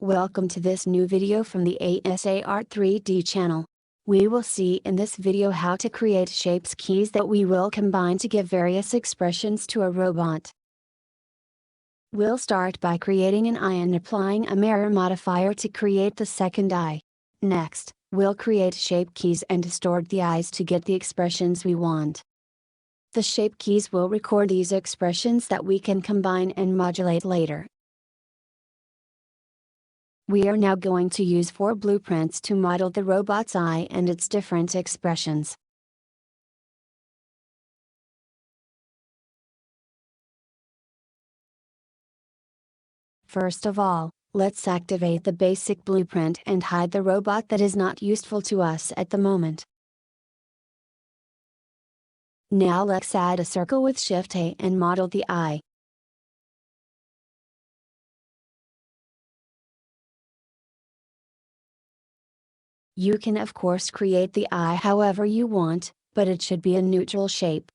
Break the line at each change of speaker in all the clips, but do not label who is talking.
Welcome to this new video from the ASA Art 3D channel. We will see in this video how to create shapes keys that we will combine to give various expressions to a robot. We'll start by creating an eye and applying a mirror modifier to create the second eye. Next, we'll create shape keys and distort the eyes to get the expressions we want. The shape keys will record these expressions that we can combine and modulate later. We are now going to use 4 blueprints to model the robot's eye and its different expressions. First of all, let's activate the basic blueprint and hide the robot that is not useful to us at the moment. Now let's add a circle with Shift A and model the eye. You can of course create the eye however you want, but it should be a neutral shape.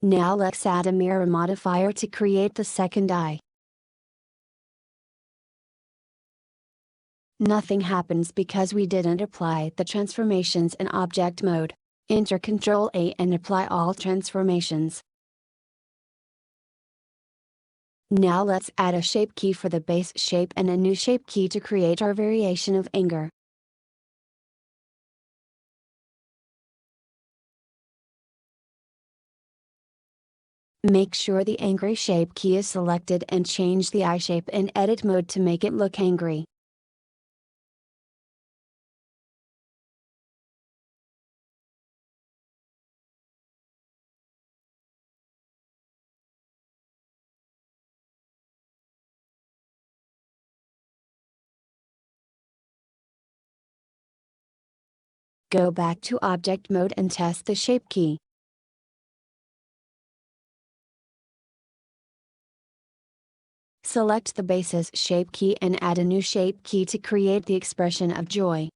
Now let's add a mirror modifier to create the second eye. Nothing happens because we didn't apply the transformations in object mode. Enter Ctrl A and apply all transformations. Now let's add a shape key for the base shape and a new shape key to create our variation of anger. Make sure the angry shape key is selected and change the eye shape in edit mode to make it look angry. Go back to object mode and test the shape key. Select the base's shape key and add a new shape key to create the expression of joy.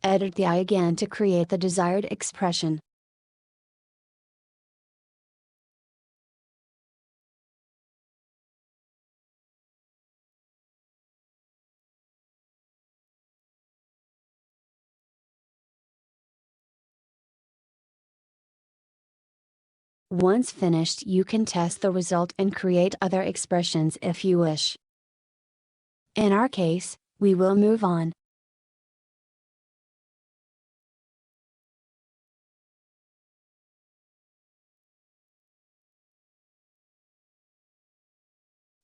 Edit the eye again to create the desired expression. Once finished, you can test the result and create other expressions if you wish. In our case, we will move on.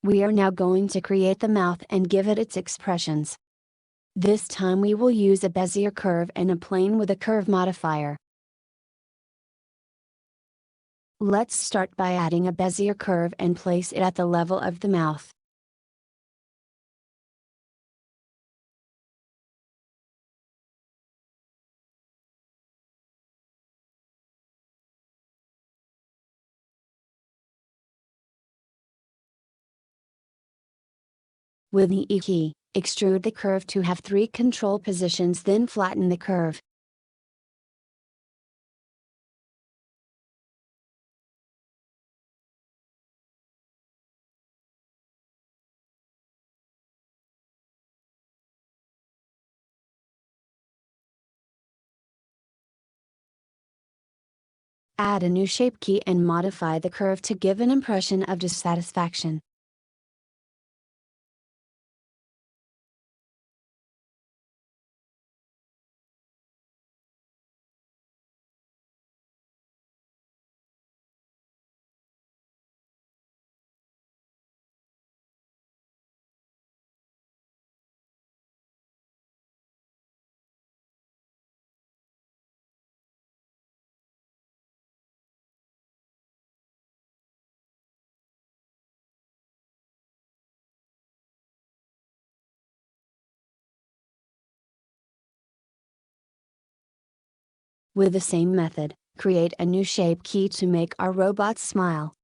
We are now going to create the mouth and give it its expressions. This time we will use a bezier curve and a plane with a curve modifier. Let's start by adding a bezier curve and place it at the level of the mouth. With the E key, extrude the curve to have 3 control positions, then flatten the curve. Add a new shape key and modify the curve to give an impression of dissatisfaction. With the same method, create a new shape key to make our robot smile.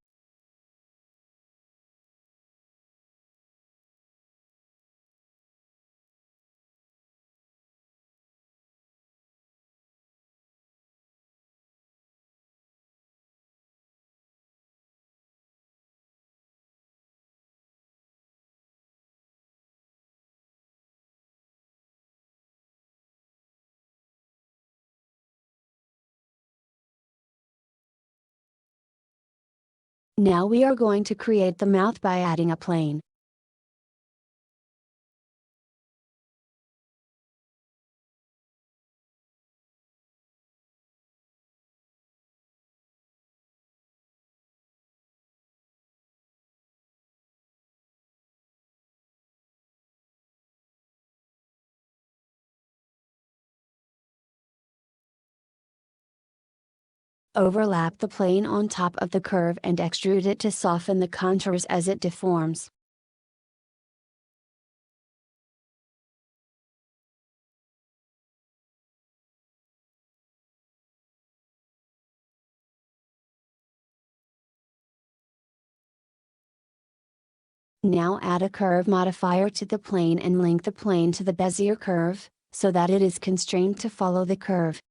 Now we are going to create the mouth by adding a plane. Overlap the plane on top of the curve and extrude it to soften the contours as it deforms. Now add a curve modifier to the plane and link the plane to the bezier curve, so that it is constrained to follow the curve.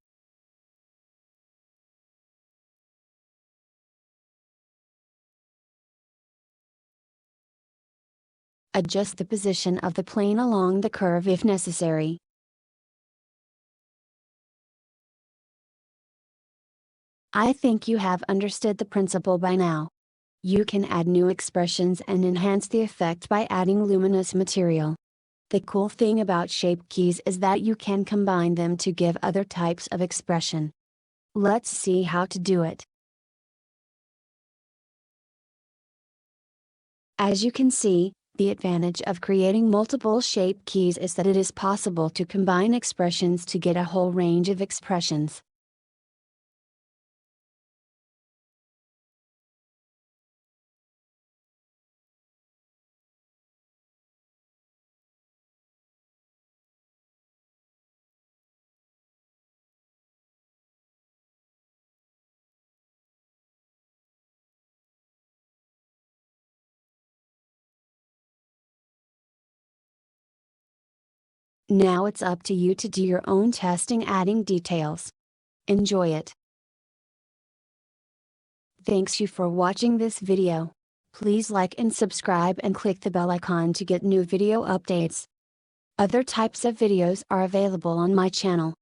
Adjust the position of the plane along the curve if necessary. I think you have understood the principle by now. You can add new expressions and enhance the effect by adding luminous material. The cool thing about shape keys is that you can combine them to give other types of expression. Let's see how to do it. As you can see, the advantage of creating multiple shape keys is that it is possible to combine expressions to get a whole range of expressions. Now it's up to you to do your own testing, adding details. Enjoy it. Thanks you for watching this video. Please like and subscribe and click the bell icon to get new video updates. Other types of videos are available on my channel.